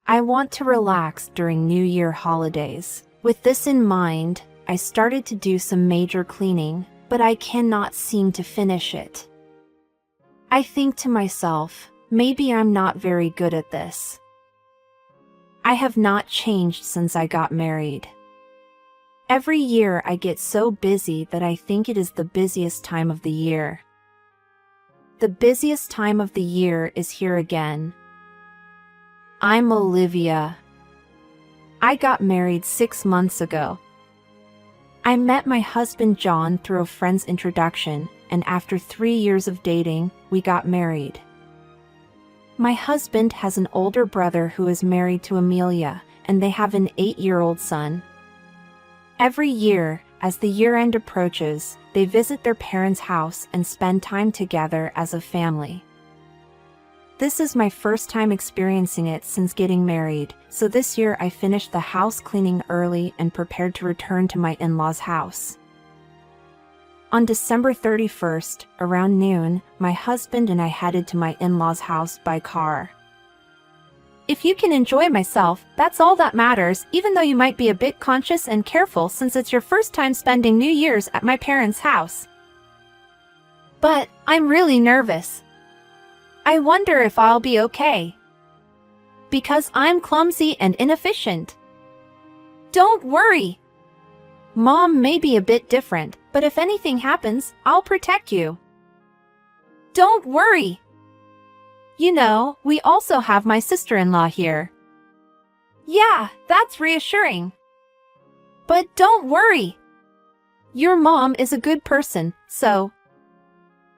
I want to relax during New Year holidays. With this in mind, I started to do some major cleaning, but I cannot seem to finish it. I think to myself, maybe I'm not very good at this. I have not changed since I got married. Every year I get so busy that I think it is the busiest time of the year. The busiest time of the year is here again. I'm Olivia. I got married 6 months ago. I met my husband John through a friend's introduction, and after 3 years of dating, we got married. My husband has an older brother who is married to Amelia, and they have an 8-year-old son. Every year, as the year-end approaches, they visit their parents' house and spend time together as a family. This is my first time experiencing it since getting married, so this year I finished the house cleaning early and prepared to return to my in-laws' house. On December 31st, around noon, my husband and I headed to my in-laws' house by car. If you can enjoy myself, that's all that matters, even though you might be a bit conscious and careful since it's your first time spending New Year's at my parents' house. But I'm really nervous. I wonder if I'll be okay. Because I'm clumsy and inefficient. Don't worry. Mom may be a bit different, but if anything happens, I'll protect you. Don't worry. You know, we also have my sister-in-law here. Yeah, that's reassuring. But don't worry. Your mom is a good person, so...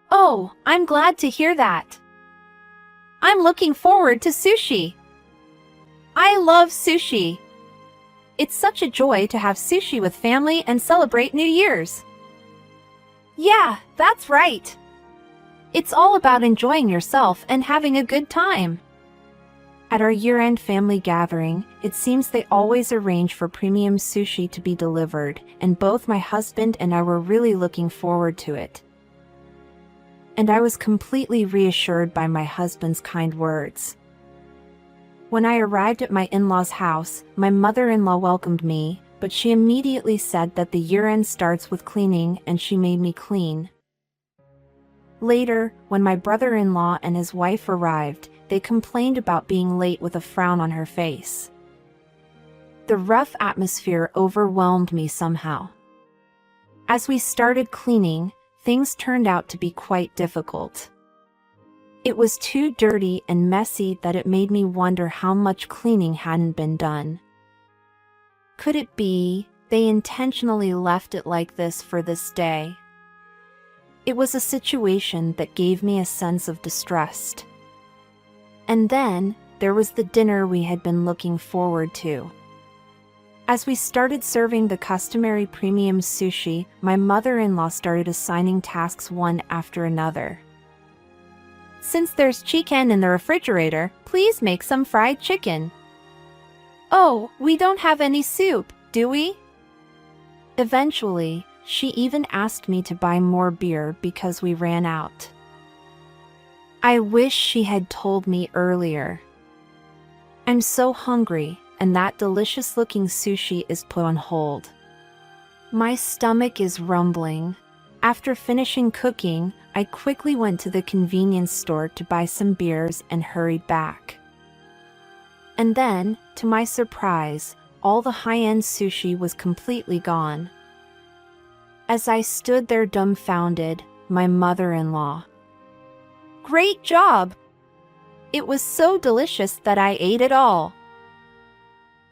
Oh, I'm glad to hear that. I'm looking forward to sushi. I love sushi. It's such a joy to have sushi with family and celebrate New Year's. Yeah, that's right. It's all about enjoying yourself and having a good time. At our year-end family gathering, it seems they always arrange for premium sushi to be delivered, and both my husband and I were really looking forward to it. And I was completely reassured by my husband's kind words. When I arrived at my in-laws' house, my mother-in-law welcomed me, but she immediately said that the year-end starts with cleaning and she made me clean. Later, when my brother-in-law and his wife arrived, they complained about being late with a frown on her face. The rough atmosphere overwhelmed me somehow. As we started cleaning, things turned out to be quite difficult. It was too dirty and messy that it made me wonder how much cleaning hadn't been done. Could it be they intentionally left it like this for this day? It was a situation that gave me a sense of distrust. And then, there was the dinner we had been looking forward to. As we started serving the customary premium sushi, my mother-in-law started assigning tasks one after another. Since there's chicken in the refrigerator, please make some fried chicken. Oh, we don't have any soup, do we? Eventually, she even asked me to buy more beer because we ran out. I wish she had told me earlier. I'm so hungry, and that delicious-looking sushi is put on hold. My stomach is rumbling. After finishing cooking, I quickly went to the convenience store to buy some beers and hurried back. And then, to my surprise, all the high-end sushi was completely gone. As I stood there dumbfounded, my mother-in-law. Great job! It was so delicious that I ate it all.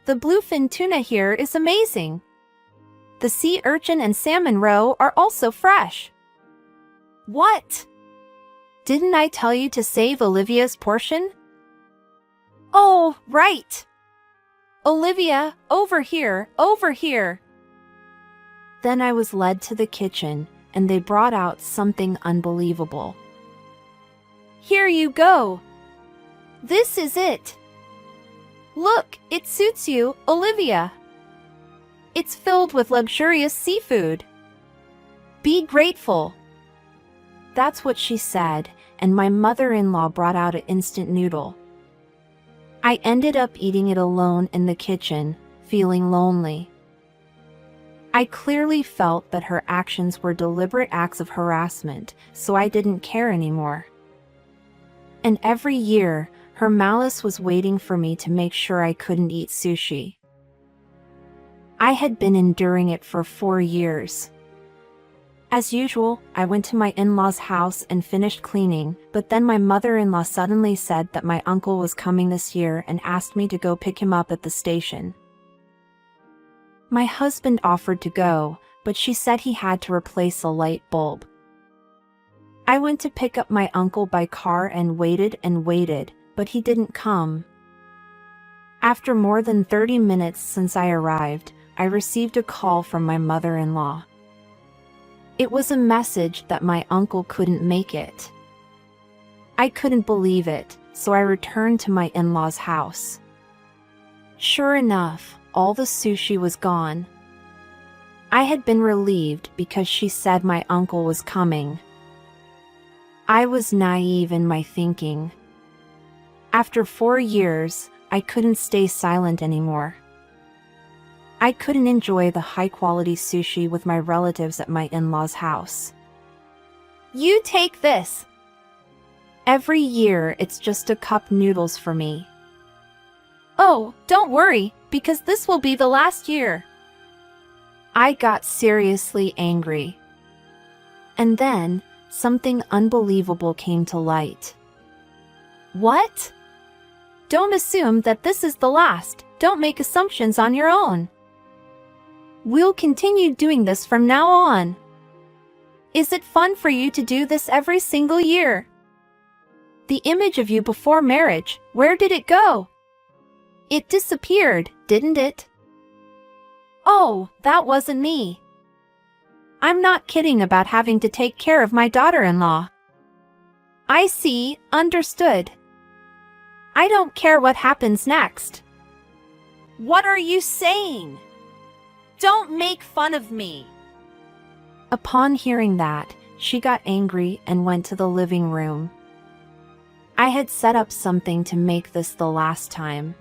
The bluefin tuna here is amazing. The sea urchin and salmon roe are also fresh. What? Didn't I tell you to save Olivia's portion? Oh, right. Olivia, over here, over here. Then I was led to the kitchen, and they brought out something unbelievable. Here you go. This is it. Look, it suits you, Olivia. It's filled with luxurious seafood. Be grateful. That's what she said, and my mother-in-law brought out an instant noodle. I ended up eating it alone in the kitchen, feeling lonely. I clearly felt that her actions were deliberate acts of harassment, so I didn't care anymore. And every year, her malice was waiting for me to make sure I couldn't eat sushi. I had been enduring it for 4 years. As usual, I went to my in-laws' house and finished cleaning, but then my mother-in-law suddenly said that my uncle was coming this year and asked me to go pick him up at the station. My husband offered to go, but she said he had to replace a light bulb. I went to pick up my uncle by car and waited, but he didn't come. After more than 30 minutes since I arrived, I received a call from my mother-in-law. It was a message that my uncle couldn't make it. I couldn't believe it, so I returned to my in-laws' house. Sure enough, all the sushi was gone. I had been relieved because she said my uncle was coming. I was naive in my thinking. After 4 years, I couldn't stay silent anymore. I couldn't enjoy the high-quality sushi with my relatives at my in-laws' house. You take this. Every year, it's just a cup noodles for me. Oh, don't worry, because this will be the last year. I got seriously angry. And then, something unbelievable came to light. What? Don't assume that this is the last. Don't make assumptions on your own. We'll continue doing this from now on. Is it fun for you to do this every single year? The image of you before marriage, where did it go? It disappeared, didn't it? Oh, that wasn't me. I'm not kidding about having to take care of my daughter-in-law. I see, understood. I don't care what happens next. What are you saying? Don't make fun of me. Upon hearing that, she got angry and went to the living room. I had set up something to make this the last time.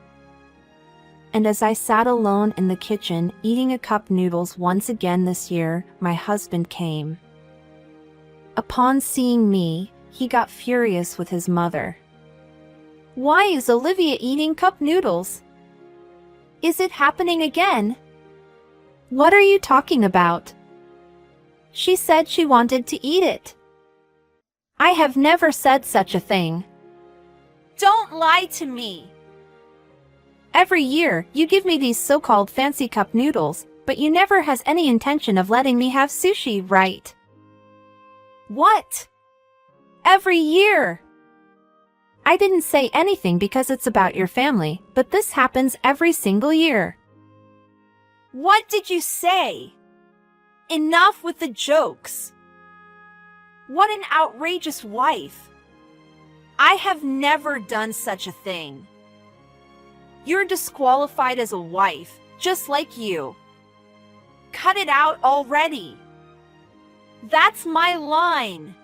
And as I sat alone in the kitchen eating a cup noodles once again this year, my husband came. Upon seeing me, he got furious with his mother. Why is Olivia eating cup noodles? Is it happening again? What are you talking about? She said she wanted to eat it. I have never said such a thing. Don't lie to me. Every year, you give me these so-called fancy cup noodles, but you never has any intention of letting me have sushi, right? What? Every year! I didn't say anything because it's about your family, but this happens every single year. What did you say? Enough with the jokes. What an outrageous wife. I have never done such a thing. You're disqualified as a wife, just like you. Cut it out already. That's my line.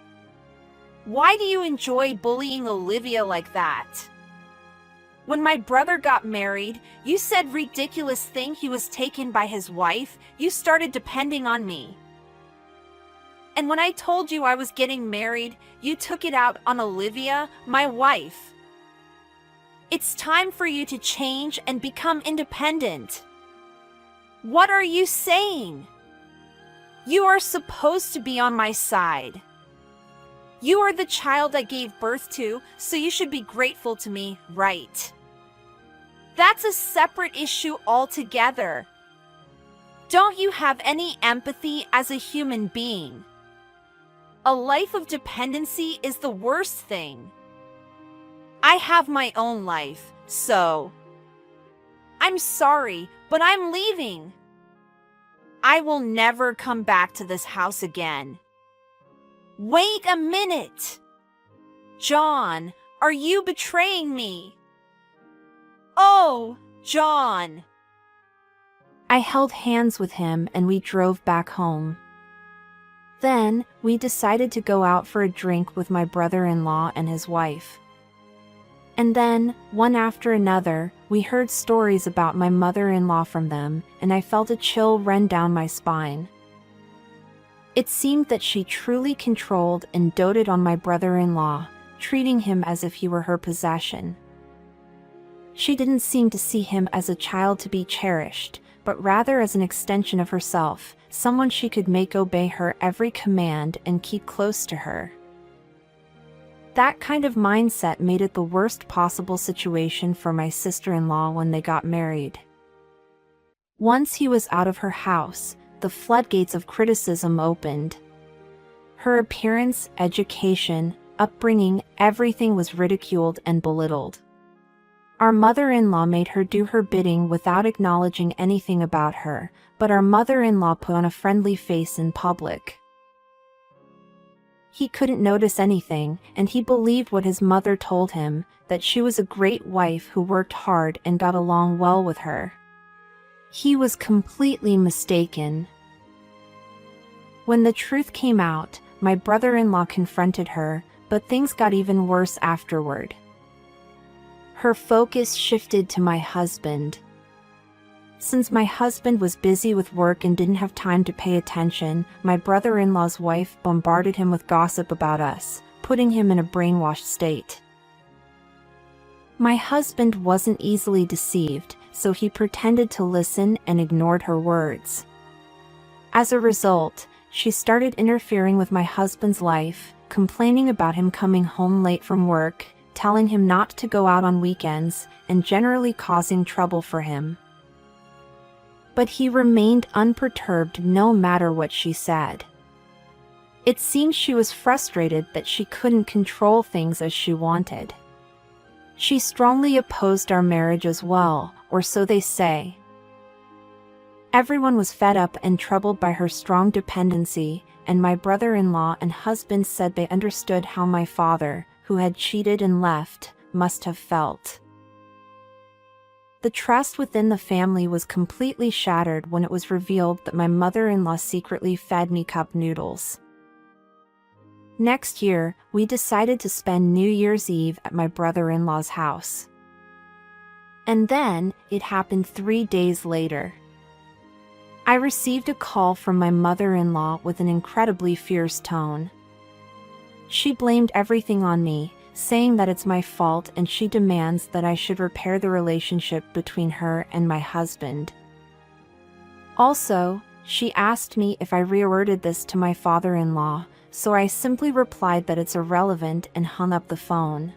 Why do you enjoy bullying Olivia like that? When my brother got married, you said ridiculous thing he was taken by his wife, you started depending on me. And when I told you I was getting married, you took it out on Olivia, my wife. It's time for you to change and become independent. What are you saying? You are supposed to be on my side. You are the child I gave birth to, so you should be grateful to me, right? That's a separate issue altogether. Don't you have any empathy as a human being? A life of dependency is the worst thing. I have my own life, so... I'm sorry, but I'm leaving. I will never come back to this house again. Wait a minute! John, are you betraying me? Oh, John! I held hands with him and we drove back home. Then, we decided to go out for a drink with my brother-in-law and his wife. And then, one after another, we heard stories about my mother-in-law from them, and I felt a chill run down my spine. It seemed that she truly controlled and doted on my brother-in-law, treating him as if he were her possession. She didn't seem to see him as a child to be cherished, but rather as an extension of herself, someone she could make obey her every command and keep close to her. That kind of mindset made it the worst possible situation for my sister-in-law when they got married. Once he was out of her house, the floodgates of criticism opened. Her appearance, education, upbringing, everything was ridiculed and belittled. Our mother-in-law made her do her bidding without acknowledging anything about her, but our mother-in-law put on a friendly face in public. He couldn't notice anything, and he believed what his mother told him, that she was a great wife who worked hard and got along well with her. He was completely mistaken. When the truth came out, my brother-in-law confronted her, but things got even worse afterward. Her focus shifted to my husband. Since my husband was busy with work and didn't have time to pay attention, my brother-in-law's wife bombarded him with gossip about us, putting him in a brainwashed state. My husband wasn't easily deceived, so he pretended to listen and ignored her words. As a result, she started interfering with my husband's life, complaining about him coming home late from work, telling him not to go out on weekends, and generally causing trouble for him. But he remained unperturbed no matter what she said. It seemed she was frustrated that she couldn't control things as she wanted. She strongly opposed our marriage as well, or so they say. Everyone was fed up and troubled by her strong dependency, and my brother-in-law and husband said they understood how my father, who had cheated and left, must have felt. The trust within the family was completely shattered when it was revealed that my mother-in-law secretly fed me cup noodles. Next year, we decided to spend New Year's Eve at my brother-in-law's house. And then, it happened 3 days later. I received a call from my mother-in-law with an incredibly fierce tone. She blamed everything on me, saying that it's my fault and she demands that I should repair the relationship between her and my husband. Also, she asked me if I reworded this to my father-in-law, so I simply replied that it's irrelevant and hung up the phone.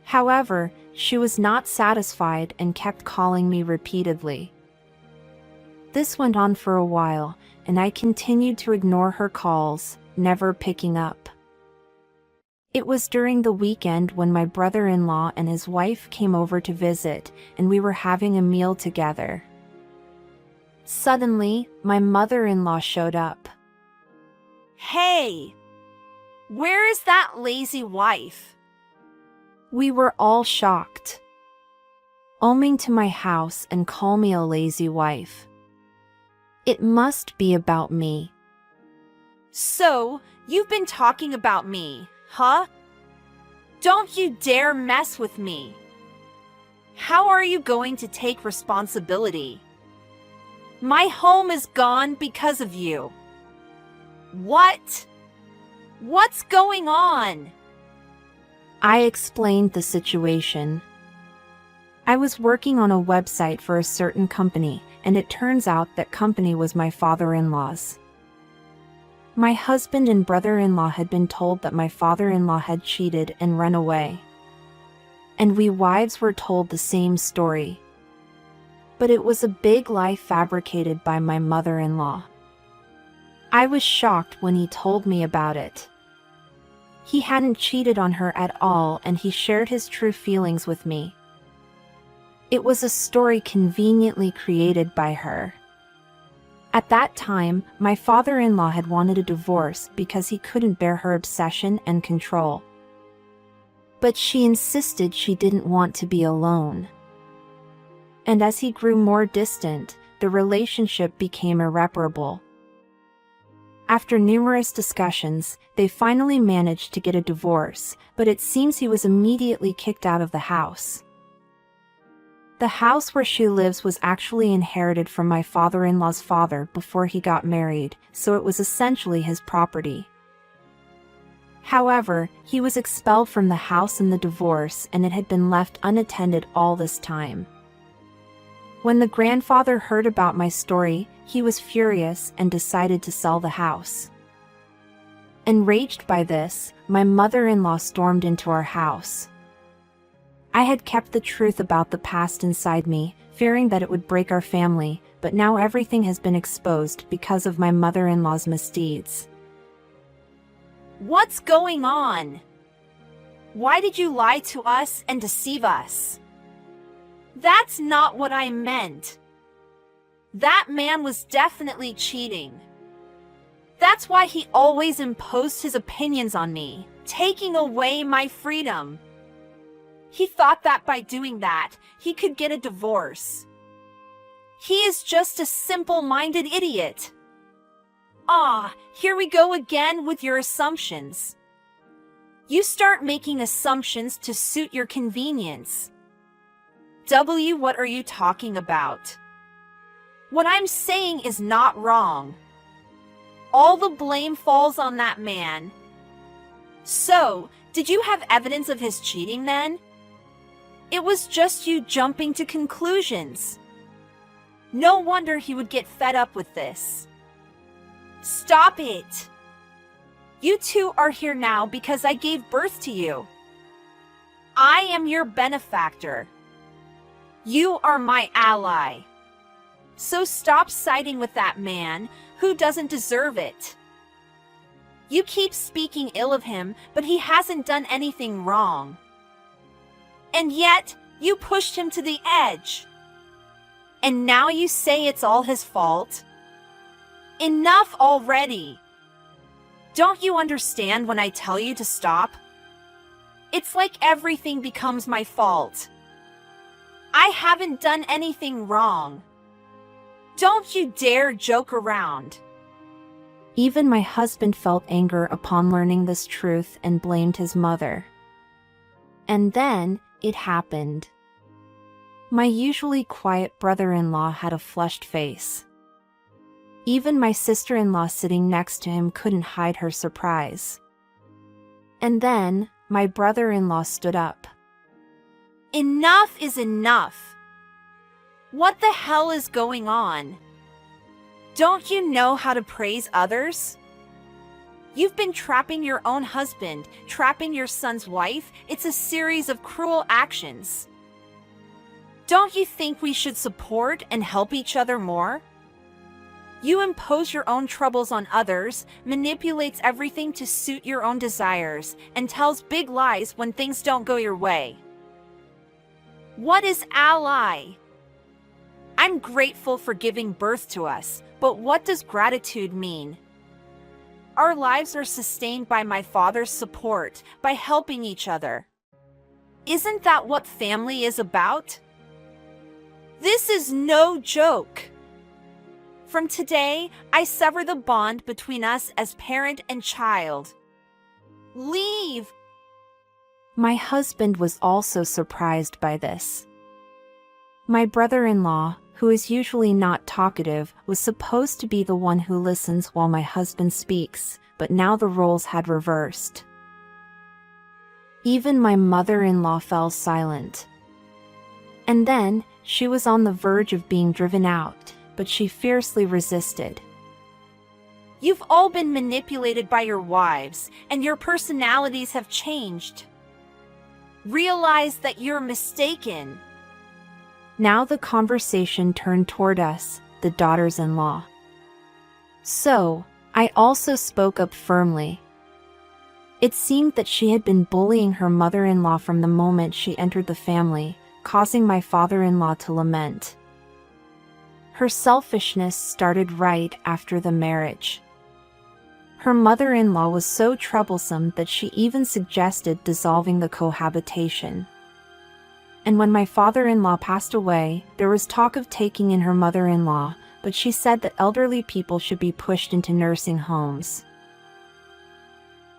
However, she was not satisfied and kept calling me repeatedly. This went on for a while, and I continued to ignore her calls, never picking up. It was during the weekend when my brother-in-law and his wife came over to visit, and we were having a meal together. Suddenly, my mother-in-law showed up. Hey! Where is that lazy wife? We were all shocked. Oming to my house and call me a lazy wife. It must be about me. So, you've been talking about me, huh? Don't you dare mess with me. How are you going to take responsibility? My home is gone because of you. What? What's going on? I explained the situation. I was working on a website for a certain company, and it turns out that company was my father-in-law's. My husband and brother-in-law had been told that my father-in-law had cheated and run away. And we wives were told the same story. But it was a big lie fabricated by my mother-in-law. I was shocked when he told me about it. He hadn't cheated on her at all, and he shared his true feelings with me. It was a story conveniently created by her. At that time, my father-in-law had wanted a divorce because he couldn't bear her obsession and control. But she insisted she didn't want to be alone. And as he grew more distant, the relationship became irreparable. After numerous discussions, they finally managed to get a divorce, but it seems he was immediately kicked out of the house. The house where she lives was actually inherited from my father-in-law's father before he got married, so it was essentially his property. However, he was expelled from the house in the divorce and it had been left unattended all this time. When the grandfather heard about my story, he was furious and decided to sell the house. Enraged by this, my mother-in-law stormed into our house. I had kept the truth about the past inside me, fearing that it would break our family, but now everything has been exposed because of my mother-in-law's misdeeds. What's going on? Why did you lie to us and deceive us? That's not what I meant. That man was definitely cheating. That's why he always imposed his opinions on me, taking away my freedom. He thought that by doing that, he could get a divorce. He is just a simple-minded idiot. Here we go again with your assumptions. You start making assumptions to suit your convenience. What are you talking about? What I'm saying is not wrong. All the blame falls on that man. So, did you have evidence of his cheating then? It was just you jumping to conclusions. No wonder he would get fed up with this. Stop it! You two are here now because I gave birth to you. I am your benefactor. You are my ally. So stop siding with that man who doesn't deserve it. You keep speaking ill of him, but he hasn't done anything wrong. And yet, you pushed him to the edge. And now you say it's all his fault? Enough already! Don't you understand when I tell you to stop? It's like everything becomes my fault. I haven't done anything wrong. Don't you dare joke around. Even my husband felt anger upon learning this truth and blamed his mother. And then, it happened. My usually quiet brother-in-law had a flushed face. Even my sister-in-law sitting next to him couldn't hide her surprise. And then, my brother-in-law stood up. Enough is enough. What the hell is going on? Don't you know how to praise others? You've been trapping your own husband, trapping your son's wife. It's a series of cruel actions. Don't you think we should support and help each other more? You impose your own troubles on others, manipulates everything to suit your own desires, and tells big lies when things don't go your way. What is ally? I'm grateful for giving birth to us, but what does gratitude mean? Our lives are sustained by my father's support, by helping each other. Isn't that what family is about? This is no joke. From today, I sever the bond between us as parent and child. Leave! My husband was also surprised by this. My brother-in-law, who is usually not talkative, was supposed to be the one who listens while my husband speaks, but now the roles had reversed. Even my mother-in-law fell silent. And then, she was on the verge of being driven out, but she fiercely resisted. You've all been manipulated by your wives, and your personalities have changed. Realize that you're mistaken. Now the conversation turned toward us, the daughters-in-law. So, I also spoke up firmly. It seemed that she had been bullying her mother-in-law from the moment she entered the family, causing my father-in-law to lament. Her selfishness started right after the marriage. Her mother-in-law was so troublesome that she even suggested dissolving the cohabitation. And when my father-in-law passed away, there was talk of taking in her mother-in-law, but she said that elderly people should be pushed into nursing homes.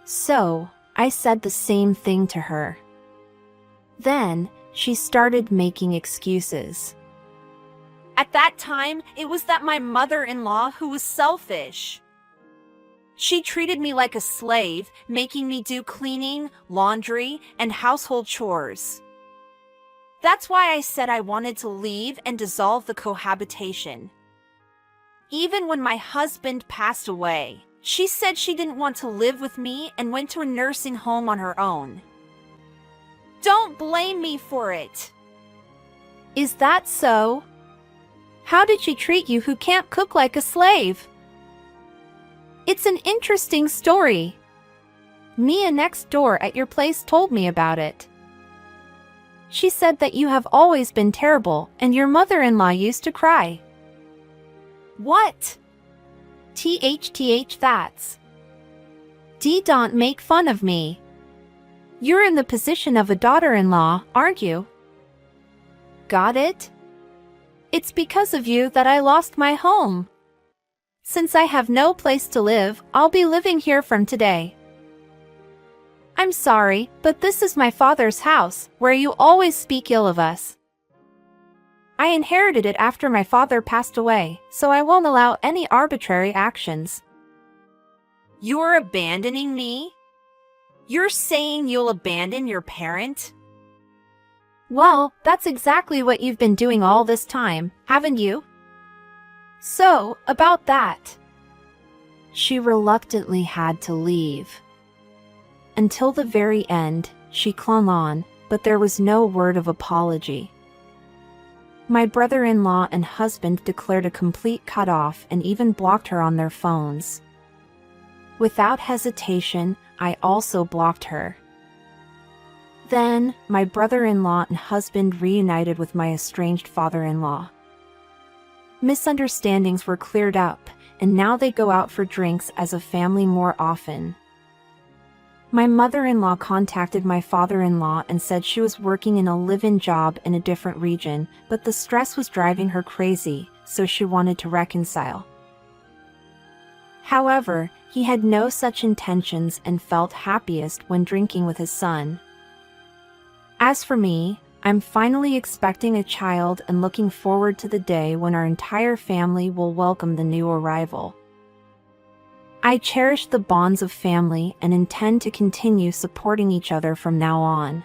So, I said the same thing to her. Then, she started making excuses. At that time, it was that my mother-in-law who was selfish. She treated me like a slave, making me do cleaning, laundry, and household chores. That's why I said I wanted to leave and dissolve the cohabitation. Even when my husband passed away, she said she didn't want to live with me and went to a nursing home on her own. Don't blame me for it. Is that so? How did she treat you who can't cook like a slave? It's an interesting story. Mia next door at your place told me about it. She said that you have always been terrible and your mother-in-law used to cry. What? THTH that's. Don't make fun of me. You're in the position of a daughter-in-law, aren't you? Got it? It's because of you that I lost my home. Since I have no place to live, I'll be living here from today. I'm sorry, but this is my father's house, where you always speak ill of us. I inherited it after my father passed away, so I won't allow any arbitrary actions. You're abandoning me? You're saying you'll abandon your parent? Well, that's exactly what you've been doing all this time, haven't you? So, about that. She reluctantly had to leave. Until the very end, she clung on, but there was no word of apology. My brother-in-law and husband declared a complete cutoff and even blocked her on their phones. Without hesitation, I also blocked her. Then, my brother-in-law and husband reunited with my estranged father-in-law. Misunderstandings were cleared up, and now they go out for drinks as a family more often. My mother-in-law contacted my father-in-law and said she was working in a live-in job in a different region, but the stress was driving her crazy, so she wanted to reconcile. However, he had no such intentions and felt happiest when drinking with his son. As for me, I'm finally expecting a child and looking forward to the day when our entire family will welcome the new arrival. I cherish the bonds of family and intend to continue supporting each other from now on.